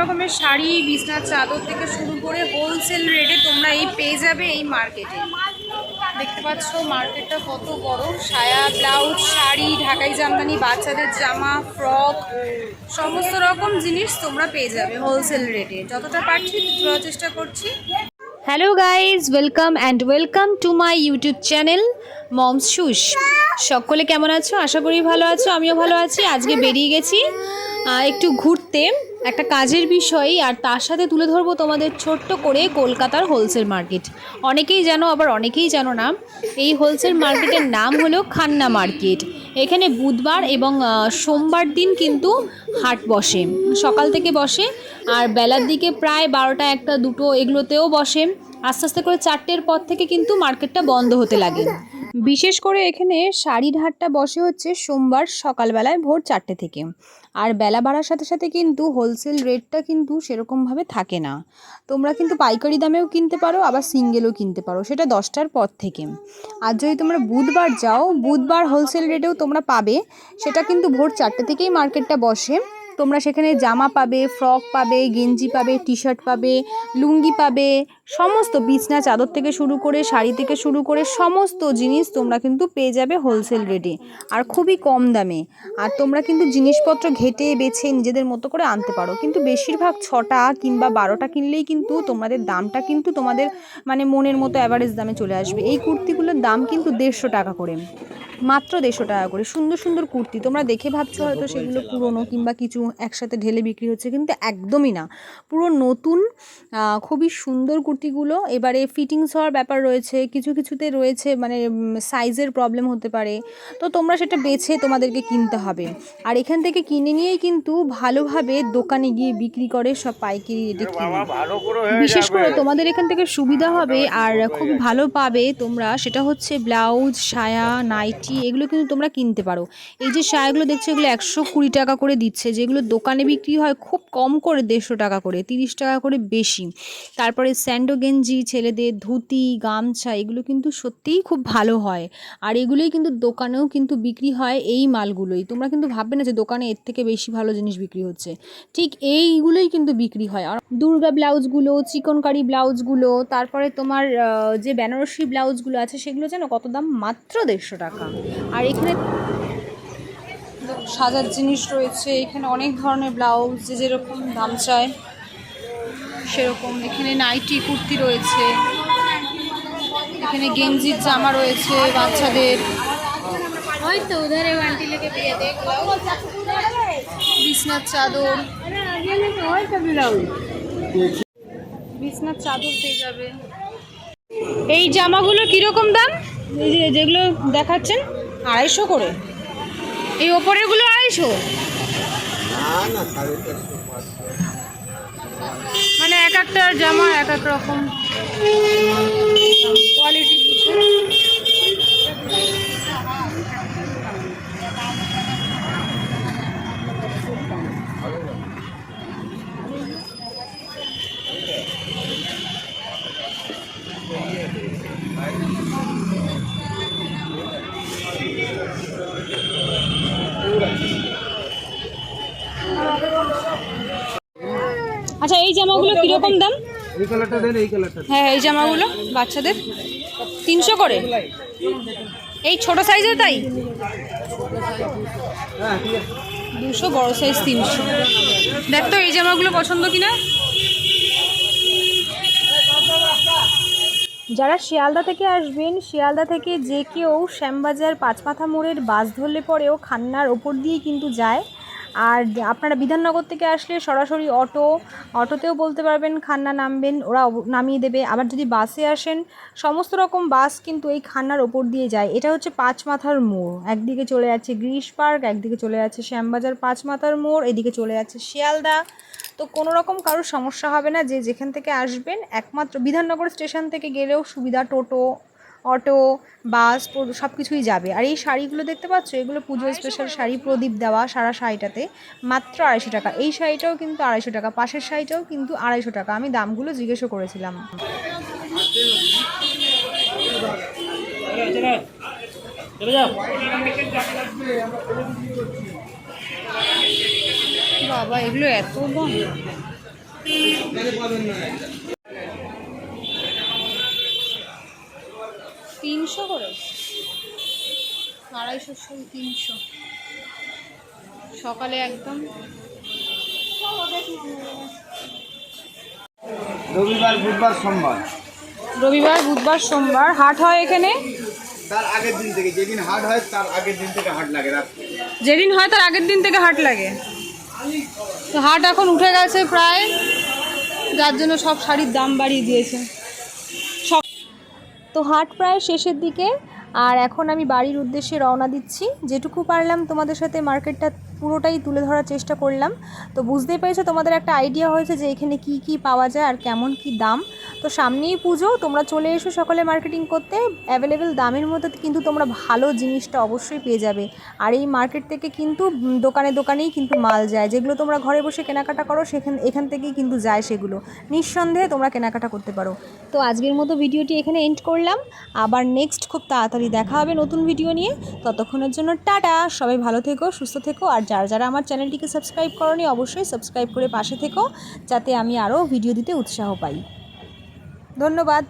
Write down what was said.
রকমের শাড়ি, বিছনার চাদর থেকে শুরু করে হোলসেল রেটে তোমরা এই পেয়ে যাবে এই মার্কেটে। দেখতে পাচ্ছ মার্কেটটা কত বড়। সায়া, ব্লাউজ, শাড়ি, ঢাকাই জামদানি, বাচ্চাদের জামা, ফ্রক, সমস্ত রকম জিনিস তোমরা পেয়ে যাবে হোলসেল রেটে। যতটা পারছি দেওয়ার চেষ্টা করছি। Hello guys, welcome to my YouTube channel moms শুশ। সকলে কেমন আছো? আশা করি ভালো আছো, আমিও ভালো আছি। আজকে বেরিয়ে গেছি একটু ঘুরতে, একটা কাজের বিষয়, আর তার সাথে তুলে ধরবো তোমাদের ছোট্ট করে কলকাতার হোলসেল মার্কেট। অনেকেই জানো, আবার অনেকেই জানো না। এই হোলসেল মার্কেটের নাম হলো খান্না মার্কেট। এখানে বুধবার এবং সোমবার দিন কিন্তু হাট বসে, সকাল থেকে বসে, আর বেলার দিকে প্রায় 12টা, 1টা, 2টো এগুলোতেও বসে। আস্তে আস্তে করে 4টের পর থেকে কিন্তু মার্কেটটা বন্ধ হতে লাগে। বিশেষ করে এখানে শাড়ির হাটটা বসে হচ্ছে সোমবার সকালবেলায় ভোর 4টে থেকে। আর বেলা বাড়ার সাথে সাথে কিন্তু হোলসেল রেটটা কিন্তু সেরকমভাবে থাকে না। তোমরা কিন্তু পাইকারি দামেও কিনতে পারো, আবার সিঙ্গেলও কিনতে পারো, সেটা 10টার পর থেকে। আর যদি তোমরা বুধবার যাও, বুধবার হোলসেল রেটেও তোমরা পাবে। সেটা কিন্তু ভোর 4টে থেকেই মার্কেটটা বসে। তোমরা সেখানে জামা পাবে, ফ্রক পাবে, গেঞ্জি পাবে, টি শার্ট পাবে, লুঙ্গি পাবে, সমস্ত বিছনা চাদর থেকে শুরু করে শাড়ি থেকে শুরু করে সমস্ত জিনিস তোমরা কিন্তু পেয়ে যাবে হোলসেল রেটে, আর খুবই কম দামে। আর তোমরা কিন্তু জিনিসপত্র ঘেটে বেছে নিজেদের মতো করে আনতে পারো। কিন্তু বেশিরভাগ 6টা কিংবা 12টা কিনলেই কিন্তু তোমাদের দামটা কিন্তু তোমাদের মানে মনের মতো অ্যাভারেজ দামে চলে আসবে। এই কুর্তিগুলোর দাম কিন্তু 150 টাকা করে, মাত্র 150 টাকা করে। সুন্দর সুন্দর কুর্তি, তোমরা দেখে ভাবছো হয়তো সেগুলো পুরনো কিংবা কিছু একসাথে ঢেলে বিক্রি হচ্ছে, কিন্তু একদমই না। পুরো নতুন, খুবই সুন্দর কুর্তিগুলো। এবারে ফিটিংস হওয়ার ব্যাপার রয়েছে, কিছু কিছুতে রয়েছে মানে সাইজের প্রবলেম হতে পারে, তো তোমরা সেটা বেছে তোমাদেরকে কিনতে হবে। আর এখান থেকে কিনে নিয়েই কিন্তু ভালোভাবে দোকানে গিয়ে বিক্রি করে সব পাইকারি রেটে কিনে। বিশেষ করে তোমাদের এখান থেকে সুবিধা হবে আর খুব ভালো পাবে তোমরা, সেটা হচ্ছে ব্লাউজ, সায়া, নাইটি, এগুলো কিন্তু তোমরা কিনতে পারো। এই যে সায়াগুলো দেখছো, এগুলো 120 টাকা করে দিচ্ছে, যেগুলো দোকানে বিক্রি হয় খুব কম করে 150 টাকা করে, 30 টাকা করে বেশি। তারপরে স্যান্ডো গেঞ্জি, ছেলেদের ধুতি, গামছা, এগুলো কিন্তু সত্যিই খুব ভালো হয়। আর এগুলোই কিন্তু দোকানেও কিন্তু বিক্রি হয়, এই মালগুলোই। তোমরা কিন্তু ভাববে না যে দোকানে এর থেকে বেশি ভালো জিনিস বিক্রি হচ্ছে, ঠিক এইগুলোই কিন্তু বিক্রি হয়। আর দুর্গা ব্লাউজগুলো, চিকনকারি ব্লাউজগুলো, তারপরে তোমার যে বেনারসি ব্লাউজগুলো আছে, সেগুলো জানো কত দাম? মাত্র 150 টাকা। আর এখানে সাজার জিনিস রয়েছে, এখানে অনেক ধরনের ব্লাউজ, যে যেরকম দাম চায় সেরকম। এখানে নাইটি, কুর্তি রয়েছে, এখানে গেঞ্জির জামা রয়েছে বাচ্চাদের, বিছনার চাদর, বিছনার চাদর পেয়ে যাবে। এই জামাগুলো কিরকম দাম? এই যে যেগুলো দেখাচ্ছেন 250 করে, এই ওপরেরগুলো 250, মানে এক একটা জামা এক এক রকম কোয়ালিটি। আচ্ছা, এই জামাগুলো কিরকম দাম? এই কালারটা দেন, এই কালারটা। হ্যাঁ, এই জামাগুলো বাচ্চাদের 300 করে, এই ছোট সাইজের তাই 200, বড় সাইজ 300। দেখ তো এই জামাগুলো পছন্দ কিনা। যারা শিয়ালদা থেকে আসবেন, শিয়ালদা থেকে যে কেউ শ্যামবাজার পাঁচমাথা মোড়ের বাস ধরলে পরেও খান্নার ওপর দিয়েই কিন্তু যায়। আর আপনারা বিধাননগর থেকে আসলে সরাসরি অটোতেও বলতে পারবেন, খান্না নামবেন, ওরা নামিয়ে দেবে। আবার যদি বাসে আসেন, সমস্ত রকম বাস কিন্তু এই খান্নার ওপর দিয়ে যায়। এটা হচ্ছে পাঁচমাথার মোড়, একদিকে চলে যাচ্ছে গ্রিস পার্ক, একদিকে চলে যাচ্ছে শ্যামবাজার পাঁচমাথার মোড়, এদিকে চলে যাচ্ছে শিয়ালদা। তো কোনো রকম কারোর সমস্যা হবে না, যে যেখান থেকে আসবেন। একমাত্র বিধাননগর স্টেশন থেকে গেলেও সুবিধা, টোটো, অটো, বাস সব কিছুই যাবে। আর এই শাড়িগুলো দেখতে পাচ্ছ, এগুলো পুজো স্পেশাল শাড়ি, প্রদীপ দেওয়া সারা শাড়িটাতে মাত্র 250 টাকা। এই শাড়িটাও কিন্তু 250 টাকা, পাশের শাড়িটাও কিন্তু 250 টাকা। আমি দামগুলো জিজ্ঞেসও করেছিলাম। বাবা, এগুলো এত দাম! তিনশো করে 250 300 সকালে একদম। রবিবার বুধবার সোমবার রবিবার বুধবার সোমবার হাট হয় এখানে। তার আগের দিন থেকে, যেদিন হাট হয় তার আগের দিন থেকে হাট লাগে রাত্রে। যেদিন হয় তার আগের দিন থেকে হাট লাগে। তো হাট এখন উঠে গেছে প্রায়, যার জন্য সব শাড়ির দাম বাড়িয়ে দিয়েছে সব। তো হাট প্রায় শেষের দিকে, আর এখন আমি বাড়ির উদ্দেশ্যে রওনা দিচ্ছি। যেটুকু পারলাম তোমাদের সাথে মার্কেটটা পুরোটাই তুলে ধরার চেষ্টা করলাম। তো বুঝতেই পেরেছো, তোমাদের একটা আইডিয়া হয়েছে যে এখানে কি কি পাওয়া যায় আর কেমন কি দাম। তো সামনেই পুজো, তোমরা চলে এসো সকালে মার্কেটিং করতে। অ্যাভেলেবেল দামের মধ্যে কিন্তু তোমরা ভালো জিনিসটা অবশ্যই পেয়ে যাবে। আর এই মার্কেট থেকে কিন্তু দোকানে দোকানেই কিন্তু মাল যায়, যেগুলো তোমরা ঘরে বসে কেনাকাটা করো এখান থেকেই কিন্তু যায়, সেগুলো নিঃসন্দেহে তোমরা কেনাকাটা করতে পারো। তো আজকের মতো ভিডিওটি এখানে এন্ড করলাম। আবার নেক্সট খুব তাড়াতাড়ি দেখা হবে নতুন ভিডিও নিয়ে। ততক্ষণের জন্য টাটা, সবাই ভালো থেকো, সুস্থ থেকো। আর যারা আমার চ্যানেলটিকে সাবস্ক্রাইব করোনি অবশ্যই সাবস্ক্রাইব করে পাশে থেকো, যাতে আমি আরও ভিডিও দিতে উৎসাহ পাই। ধন্যবাদ।